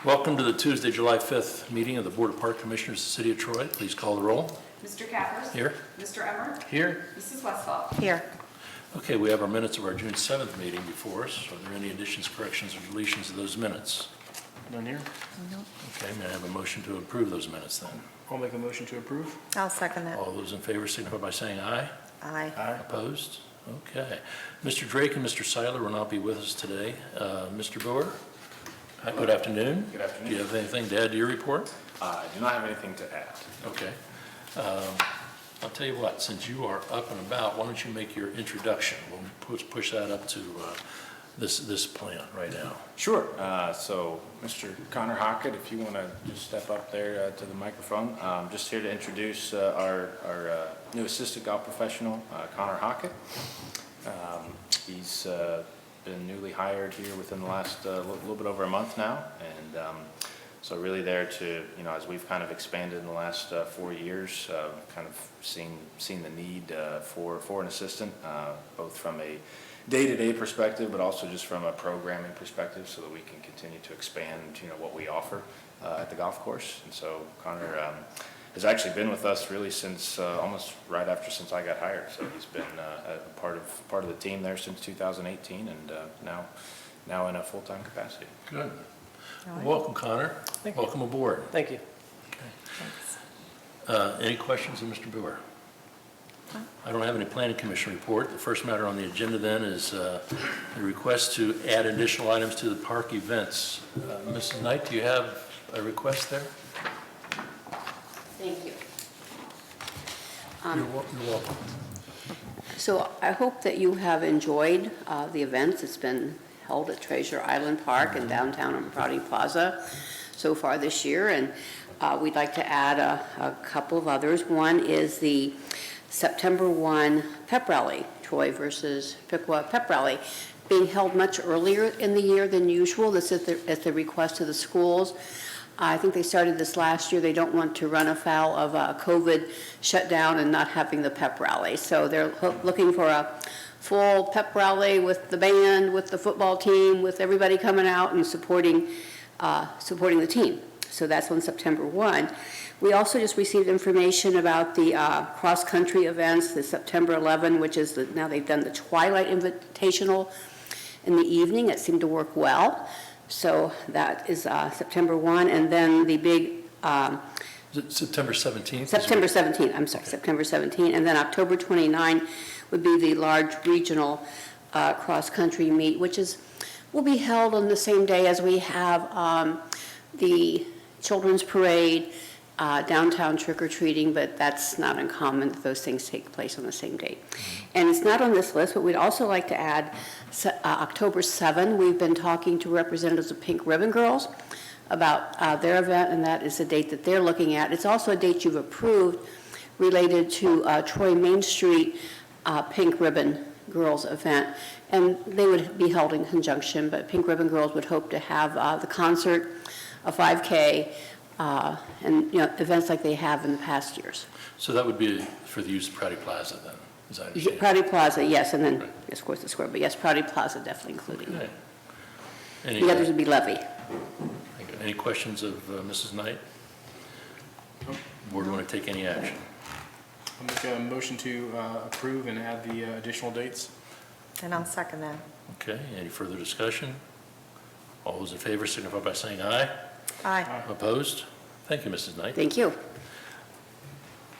Welcome to the Tuesday, July 5th meeting of the Board of Park Commissioners of the City of Troy. Please call the roll. Mr. Cappers. Here. Mr. Emmer. Here. Mrs. Westphal. Here. Okay, we have our minutes of our June 7th meeting before us. Are there any additions, corrections, or deletions of those minutes? None here. Okay, may I have a motion to approve those minutes then? I'll make a motion to approve. I'll second that. All those in favor signify by saying aye. Aye. Aye. Opposed? Okay. Mr. Drake and Mr. Seiler will not be with us today. Mr. Boer? Hi, good afternoon. Good afternoon. Do you have anything to add to your report? I do not have anything to add. Okay. I'll tell you what, since you are up and about, why don't you make your introduction? We'll push that up to this plan right now. Sure. So, Mr. Connor Hockett, if you want to just step up there to the microphone. I'm just here to introduce our new assistant golf professional, Connor Hockett. He's been newly hired here within the last little bit over a month now, and so really there to, as we've kind of expanded in the last 4 years, kind of seen the need for an assistant, both from a day-to-day perspective, but also just from a programming perspective, so that we can continue to expand, what we offer at the golf course. And so Connor has actually been with us really since almost right after since I got hired. So he's been a part of the team there since 2018, and now in a full-time capacity. Good. All right. Welcome, Connor. Thank you. Welcome aboard. Thank you. Thanks. Any questions of Mr. Boer? I don't have any planning commission report. The first matter on the agenda then is the request to add additional items to the park events. Mrs. Knight, do you have a request there? Thank you. You're welcome. So I hope that you have enjoyed the events. It's been held at Treasure Island Park and downtown on Prouty Plaza so far this year, and we'd like to add a couple of others. One is the September 1 pep rally, Troy versus Piqua pep rally, being held much earlier in the year than usual. This is at the request of the schools. I think they started this last year. They don't want to run afoul of a COVID shutdown and not having the pep rally. So they're looking for a full pep rally with the band, with the football team, with everybody coming out and supporting the team. So that's on September 1. We also just received information about the cross-country events, the September 11, which is now they've done the Twilight Invitational in the evening. It seemed to work well. So that is September 1, and then the big... Is it September 17th? September 17th, I'm sorry, okay. September 17th, and then October 29 would be the large regional cross-country meet, which will be held on the same day as we have the Children's Parade, downtown trick-or-treating, but that's not uncommon that those things take place on the same date. And it's not on this list, but we'd also like to add October 7. We've been talking to representatives of Pink Ribbon Girls about their event, and that is the date that they're looking at. It's also a date you've approved related to Troy Main Street Pink Ribbon Girls event, and they would be held in conjunction, but Pink Ribbon Girls would hope to have the concert, a 5K, and events like they have in the past years. So that would be for the use of Prouty Plaza then, as I understand. Prouty Plaza, yes, and then, Right. yes, of course, the square, but yes, Prouty Plaza definitely including Okay. it. The others would be Levy. Any questions of Mrs. Knight? Board want to take any action? I'll make a motion to approve and add the additional dates. And I'll second that. Okay, any further discussion? All those in favor signify by saying aye. Aye. Opposed? Thank you, Mrs. Knight. Thank you.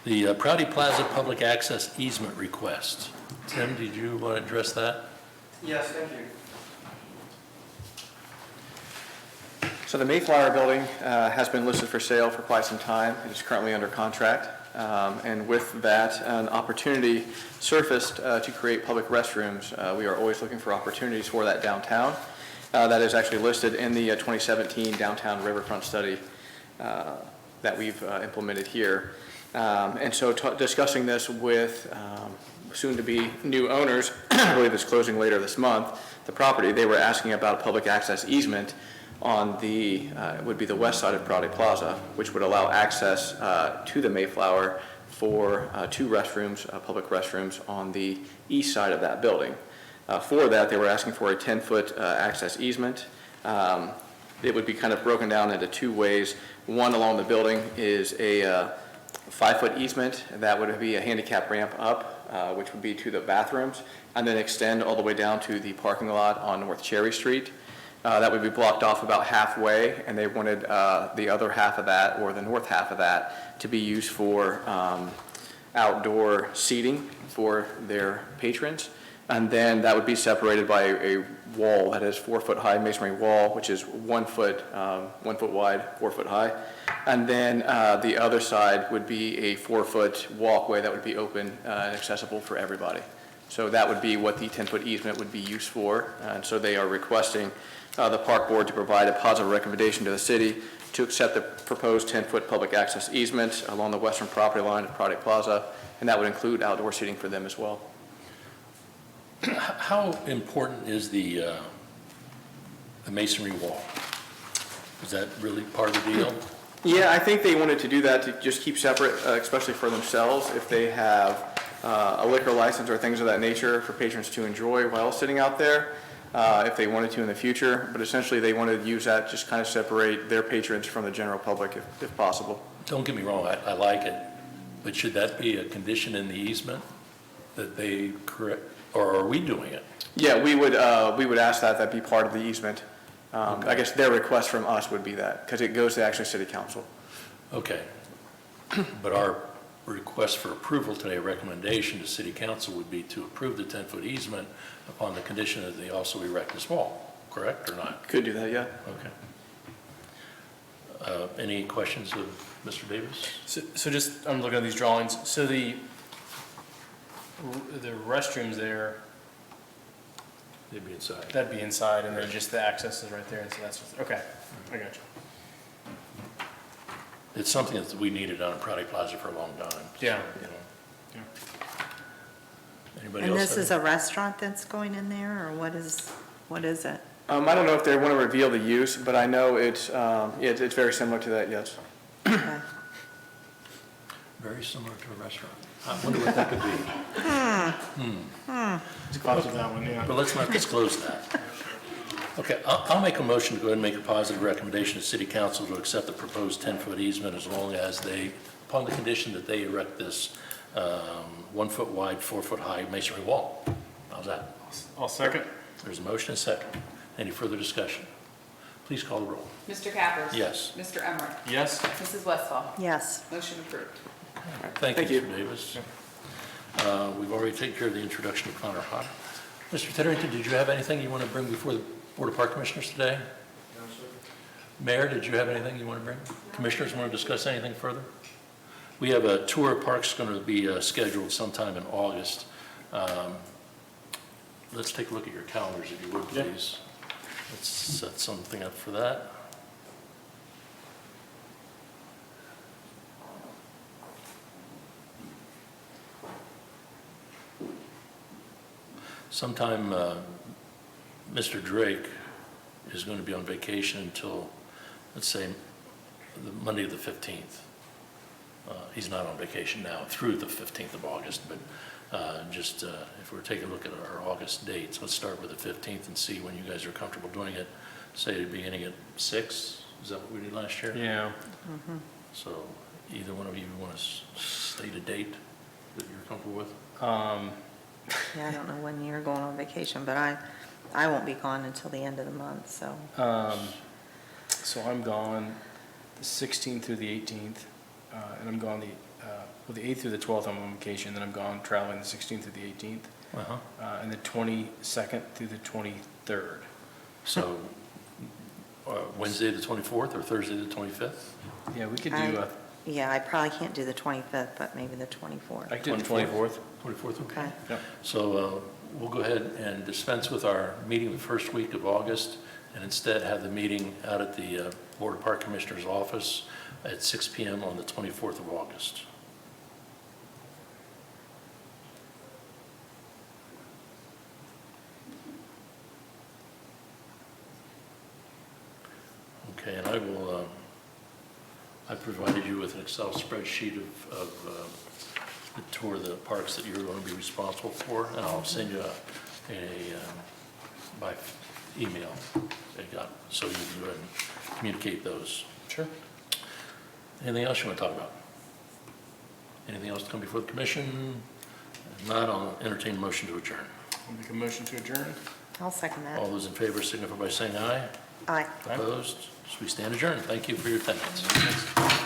The Prouty Plaza Public Access Easement Request. Tim, did you want to address that? Yes, thank you. So the Mayflower building has been listed for sale for quite some time. It is currently under contract. And with that, an opportunity surfaced to create public restrooms. We are always looking for opportunities for that downtown. That is actually listed in the 2017 Downtown Riverfront Study that we've implemented here. And so discussing this with soon-to-be new owners, I believe it's closing later this month, the property, they were asking about a public access easement on the, would be the west side of Prouty Plaza, which would allow access to the Mayflower for two restrooms, public restrooms on the east side of that building. For that, they were asking for a 10-foot access easement. It would be kind of broken down into two ways. One along the building is a 5-foot easement. That would be a handicap ramp up, which would be to the bathrooms, and then extend all the way down to the parking lot on North Cherry Street. That would be blocked off about halfway, and they wanted the other half of that, or the north half of that, to be used for outdoor seating for their patrons. And then that would be separated by a wall that is 4-foot-high masonry wall, which is 1 foot, 1 foot wide, 4 foot high. And then the other side would be a 4-foot walkway that would be open and accessible for everybody. So that would be what the 10-foot easement would be used for. And so they are requesting the park board to provide a positive recommendation to the city to accept the proposed 10-foot public access easement along the western property line of Prado Plaza, and that would include outdoor seating for them as well. How important is the masonry wall? Is that really part of the deal? Yeah, I think they wanted to do that to just keep separate, especially for themselves, if they have a liquor license or things of that nature for patrons to enjoy while sitting out there, if they wanted to in the future. But essentially, they wanted to use that, just kind of separate their patrons from the general public if possible. Don't get me wrong, I like it, but should that be a condition in the easement that they correct, or are we doing it? Yeah, we would ask that be part of the easement. I guess their request from us would be that, because it goes to actually city council. Okay. But our request for approval today, recommendation to city council would be to approve the 10-foot easement upon the condition that they also erect this wall, correct or not? Could do that, yeah. Okay. Any questions of Mr. Davis? So just, I'm looking at these drawings, so the restrooms there, They'd be inside. that'd be inside, and then just the access is right there, and so that's, okay, I got you. It's something that we needed on Prado Plaza for a long time. Yeah. You know. Yeah. Anybody And else? this is a restaurant that's going in there, or what is it? I don't know if they want to reveal the use, but I know it's very similar to that, yes. Okay. Very similar to a restaurant. I wonder what that could be. It's close to that one, yeah. But let's not disclose that. Okay, I'll make a motion to go ahead and make a positive recommendation to city council to accept the proposed 10-foot easement as long as they, upon the condition that they erect this 1 foot wide, 4 foot high masonry wall. How's that? I'll second. There's a motion and a second. Any further discussion? Please call the roll. Mr. Cappers. Yes. Mr. Emmer. Yes? Mrs. Westphal. Yes. Motion approved. Thank you. Mr. Davis. We've already taken care of the introduction of Connor Hodder. Mr. Titterington, did you have anything you want to bring before the Board of Park Commissioners today? No, sir. Mayor, did you have anything you want to bring? Commissioners want to discuss anything further? We have a tour of parks going to be scheduled sometime in August. Let's take a look at your calendars, if you would, please. Let's set something up for that. Sometime Mr. Drake is going to be on vacation until, let's say, the Monday the 15th. He's not on vacation now through the 15th of August, but if we're taking a look at our August dates, let's start with the 15th and see when you guys are comfortable doing it. Say beginning at 6, is that what we did last year? Yeah. So either one of you want to state a date that you're comfortable with? Yeah, I don't know when you're going on vacation, but I won't be gone until the end of the month, so. So I'm gone the 16th through the 18th, and I'm gone the 8th through the 12th I'm on vacation, then I'm gone traveling the 16th through the 18th, and the 22nd through the 23rd. So Wednesday the 24th or Thursday the 25th? Yeah, we could do, Yeah, I probably can't do the 25th, but maybe the 24th. I could do the 24th. 24th, okay. Okay. Yeah. So we'll go ahead and dispense with our meeting the first week of August and instead have the meeting out at the Board of Park Commissioners office at 6 p.m. on the 24th of August. Okay, and I provided you with an Excel spreadsheet of the tour of the parks that you're going to be responsible for, and I'll send you by email. They got, so you can go ahead and communicate those. Sure. Anything else you want to talk about? Anything else to come before the commission? If not, I'll entertain a motion to adjourn. I'll make a motion to adjourn. I'll second that. All those in favor signify by saying aye. Aye. Aye. Opposed? So we stand adjourned. Thank you for your attendance.